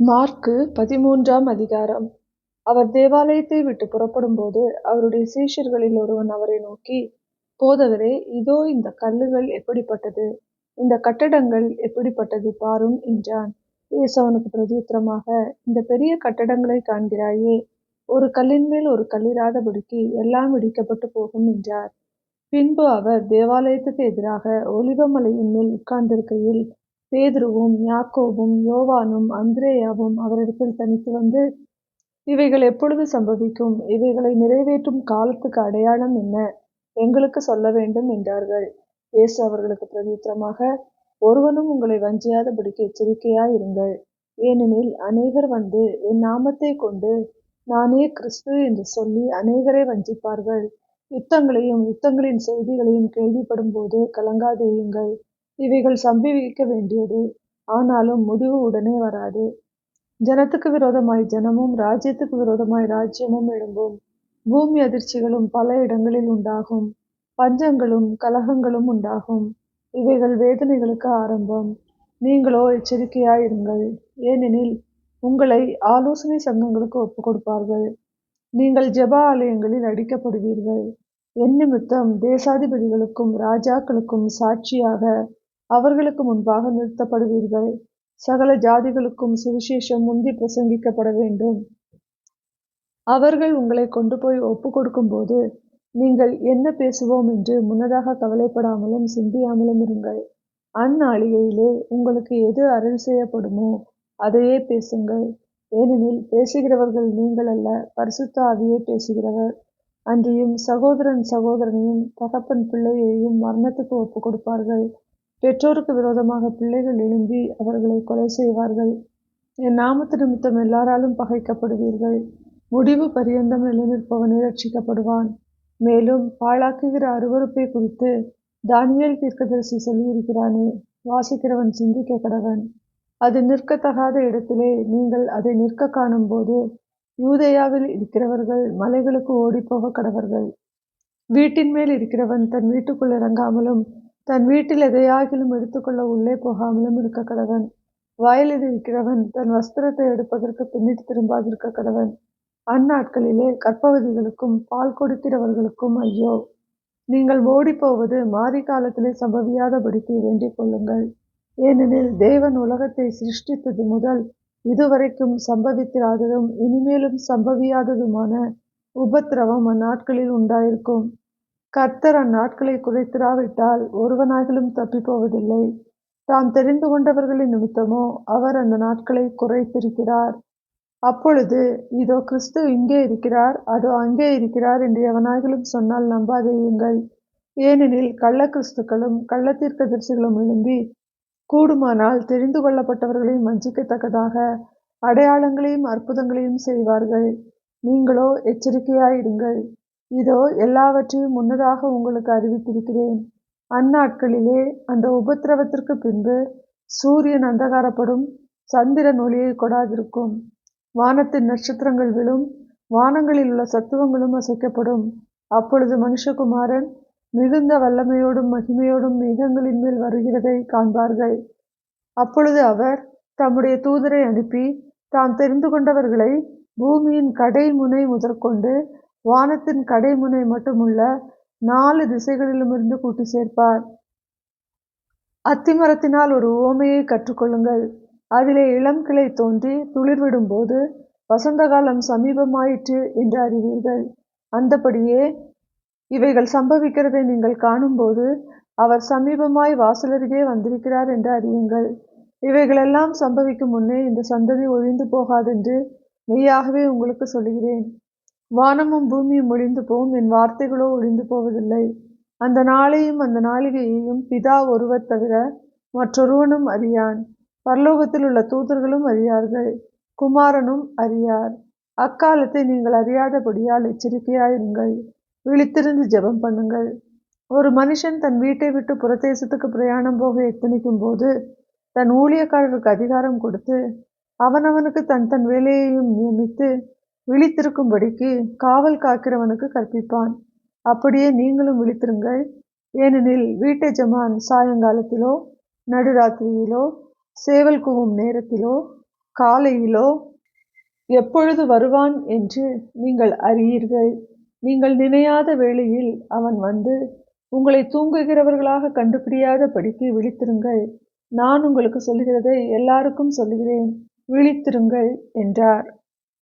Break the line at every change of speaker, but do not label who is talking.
மாற்கு 13ஆம் அதிகாரம். அவர் தேவாலயத்தை விட்டுப் புறப்படும்போது அவருடைய சீஷர்களில் ஒருவன் அவரை நோக்கி, போதகரே, இதோ இந்தக் கல்லுகள் எப்படிப்பட்டது, இந்தக் கட்டடங்கள் எப்படிப்பட்டது பாரும் என்றான். இயேசு அவனுக்குப் பிரதியுத்தரமாக, இந்தப் பெரிய கட்டடங்களைக் காண்கிறாயே, ஒரு கல்லின்மேல் ஒரு கல்லிராதபடிக்கு எல்லாம் இடிக்கப்பட்டுப் போகும் என்றார். பின்பு அவர் தேவாலயத்துக்கு எதிராக ஒலிவ மலையின் மேல் உட்கார்ந்திருக்கையில், பேதுருவும் யாக்கோபும் யோவானும் அந்திரேயாவும் அவரிடத்தில் தனித்து வந்து, இவைகள் எப்பொழுது சம்பவிக்கும்? இவைகளை நிறைவேற்றும் காலத்துக்கு அடையாளம் என்ன? எங்களுக்குச் சொல்ல வேண்டும் என்றார்கள். இயேசு அவர்களுக்குப் பிரதியுத்தரமாக, ஒருவனும் உங்களை வஞ்சியாதபடிக்கு எச்சரிக்கையாயிருங்கள். ஏனெனில் அநேகர் வந்து என் நாமத்தைக் கொண்டு, நானே கிறிஸ்து என்று சொல்லி அநேகரை வஞ்சிப்பார்கள். யுத்தங்களையும் யுத்தங்களின் செய்திகளையும் கேள்விப்படும்போது கலங்காதேயுங்கள். இவைகள் சம்பவிக்க வேண்டியது, ஆனாலும் முடிவு உடனே வராது. ஜனத்துக்கு விரோதமாய் ஜனமும் ராஜ்யத்துக்கு விரோதமாய் ராஜ்யமும் எழும்பும். பூமி அதிர்ச்சிகளும் பல இடங்களில் உண்டாகும். பஞ்சங்களும் கலகங்களும் உண்டாகும். இவைகள் வேதனைகளுக்கு ஆரம்பம். நீங்களோ எச்சரிக்கையாயிருங்கள். ஏனெனில் உங்களை ஆலோசனை சங்கங்களுக்கு ஒப்புக் கொடுப்பார்கள். நீங்கள் ஜெப ஆலயங்களில் அடிக்கப்படுவீர்கள். என் நிமித்தம் தேசாதிபதிகளுக்கும் ராஜாக்களுக்கும் சாட்சியாக அவர்களுக்கு முன்பாக நிறுத்தப்படுவீர்கள். சகல ஜாதிகளுக்கும் சுவிசேஷம் முந்திப் பிரசங்கிக்கப்பட வேண்டும். அவர்கள் உங்களைக் கொண்டுபோய் ஒப்புக் கொடுக்கும்போது நீங்கள் என்ன பேசுவோம் என்று முன்னதாக கவலைப்படாமலும் சிந்தியாமலும் இருங்கள். அந்நாளிகையிலே உங்களுக்கு எது அருள் செய்யப்படுமோ அதையே பேசுங்கள். ஏனெனில் பேசுகிறவர்கள் நீங்கள் அல்ல, பரிசுத்த ஆவியே பேசுகிறவர். அன்றியும் சகோதரன் சகோதரனையும் தகப்பன் பிள்ளையையும் மரணத்துக்கு ஒப்புக் கொடுப்பார்கள். பெற்றோருக்கு விரோதமாக பிள்ளைகள் எழும்பி அவர்களை கொலை செய்வார்கள். என் நாமத்து நிமித்தம் எல்லாராலும் பகைக்கப்படுவீர்கள். முடிவு பரியந்தம் நிலைநிற்பவனே ரட்சிக்கப்படுவான். மேலும் பாழாக்குகிற அருவருப்பை குறித்து தானியேல் தீர்க்கதரிசி சொல்லியிருக்கிறானே, வாசிக்கிறவன் சிந்திக்க கடவன். அது நிற்கத்தகாத இடத்திலே நீங்கள் அதை நிற்க காணும்போது, யூதேயாவில் இருக்கிறவர்கள் மலைகளுக்கு ஓடிப்போக கடவர்கள். வீட்டின் மேல் இருக்கிறவன் தன் வீட்டுக்குள் இறங்காமலும் தன் வீட்டில் எதையாகிலும் எடுத்துக்கொள்ள உள்ளே போகாமலும் இருக்க கடவன். வயலில் இருக்கிறவன் தன் வஸ்திரத்தை எடுப்பதற்கு பின்னிட்டு திரும்பாதிருக்க கடவன். அந்நாட்களிலே கர்ப்பவதிகளுக்கும் பால் கொடுக்கிறவர்களுக்கும் ஐயோ! நீங்கள் ஓடிப்போவது மாரி காலத்திலே சம்பவியாதபடிக்கு வேண்டிக் கொள்ளுங்கள். ஏனெனில் தேவன் உலகத்தை சிருஷ்டித்தது முதல் இதுவரைக்கும் சம்பவித்திராததும் இனிமேலும் சம்பவியாததுமான உபத்திரவம் அந்நாட்களில் உண்டாயிருக்கும். கர்த்தர் அந்நாட்களை குறைத்திராவிட்டால் ஒருவனாகிலும் தப்பிப்போவதில்லை. தாம் தெரிந்து கொண்டவர்களின் நிமித்தமோ அவர் அந்த நாட்களை குறைத்திருக்கிறார். அப்பொழுது இதோ கிறிஸ்து இங்கே இருக்கிறார், அதோ அங்கே இருக்கிறார் என்று எவனாகிலும் சொன்னால் நம்பாதேயுங்கள். ஏனெனில் கள்ள கிறிஸ்துக்களும் கள்ள தீர்க்கதரிசிகளும் எழும்பி கூடுமானால் தெரிந்து கொள்ளப்பட்டவர்களையும் வஞ்சிக்கத்தக்கதாக அடையாளங்களையும் அற்புதங்களையும் செய்வார்கள். நீங்களோ எச்சரிக்கையாயிருங்கள். இதோ எல்லாவற்றையும் முன்னதாக உங்களுக்கு அறிவித்திருக்கிறேன். அந்நாட்களிலே அந்த உபத்திரவத்திற்கு பின்பு சூரியன் அந்தகாரப்படும், சந்திரன் ஒளியை கொடாதிருக்கும், வானத்தின் நட்சத்திரங்கள் விழும், வானங்களில் உள்ள சத்துவங்களும் அசைக்கப்படும். அப்பொழுது மனுஷகுமாரன் மிகுந்த வல்லமையோடும் மகிமையோடும் மேகங்களின் மேல் வருகிறதை காண்பார்கள். அப்பொழுது அவர் தம்முடைய தூதரை அனுப்பி தாம் தெரிந்து கொண்டவர்களை பூமியின் கடைமுனை முதற்கொண்டு வானத்தின் கடைமுனை மட்டுமுள்ள 4 திசைகளிலுமிருந்து கூட்டி சேர்ப்பார். அத்திமரத்தினால் ஒரு உவமையை கற்றுக்கொள்ளுங்கள். அதிலே இளம் கிளை தோன்றி துளிர்விடும்போது வசந்த காலம் சமீபமாயிற்று என்று அறிவீர்கள். அந்தபடியே இவைகள் சம்பவிக்கிறதை நீங்கள் காணும்போது அவர் சமீபமாய் வாசலருகே வந்திருக்கிறார் என்று அறியுங்கள். இவைகளெல்லாம் சம்பவிக்கும் முன்னே இந்த சந்ததி ஒழிந்து போகாதென்று மெய்யாகவே உங்களுக்கு சொல்லுகிறேன். வானமும் பூமியும் ஒழிந்து போம், என் வார்த்தைகளோ ஒழிந்து போவதில்லை. அந்த நாளையும் அந்த நாளிகையையும் பிதா ஒருவர் தவிர மற்றொருவனும் அறியான். பரலோகத்தில் உள்ள தூதர்களும் அறியார்கள், குமாரனும் அறியார். அக்காலத்தை நீங்கள் அறியாதபடியால் எச்சரிக்கையாயிருங்கள். விழித்திருந்து ஜெபம் பண்ணுங்கள். ஒரு மனுஷன் தன் வீட்டை விட்டு புறதேசத்துக்கு பிரயாணம் போக எத்தனிக்கும் போது தன் ஊழியக்காரருக்கு அதிகாரம் கொடுத்து அவனவனுக்கு தன் தன் வேலையையும் நியமித்து விழித்திருக்கும்படிக்கு காவல் காக்கிறவனுக்கு கற்பிப்பான். அப்படியே நீங்களும் விழித்திருங்கள். ஏனெனில் வீட்டு எஜமான் சாயங்காலத்திலோ நடுராத்திரியிலோ சேவல் கூவும் நேரத்திலோ காலையிலோ எப்பொழுது வருவான் என்று நீங்கள் அறியீர்கள். நீங்கள் நினையாத வேளையில் அவன் வந்து உங்களைத் தூங்குகிறவர்களாகக் கண்டுபிடியாதபடிக்கு விழித்திருங்கள். நான் உங்களுக்குச் சொல்லுகிறதை எல்லாருக்கும் சொல்லுகிறேன், விழித்திருங்கள் என்றார்.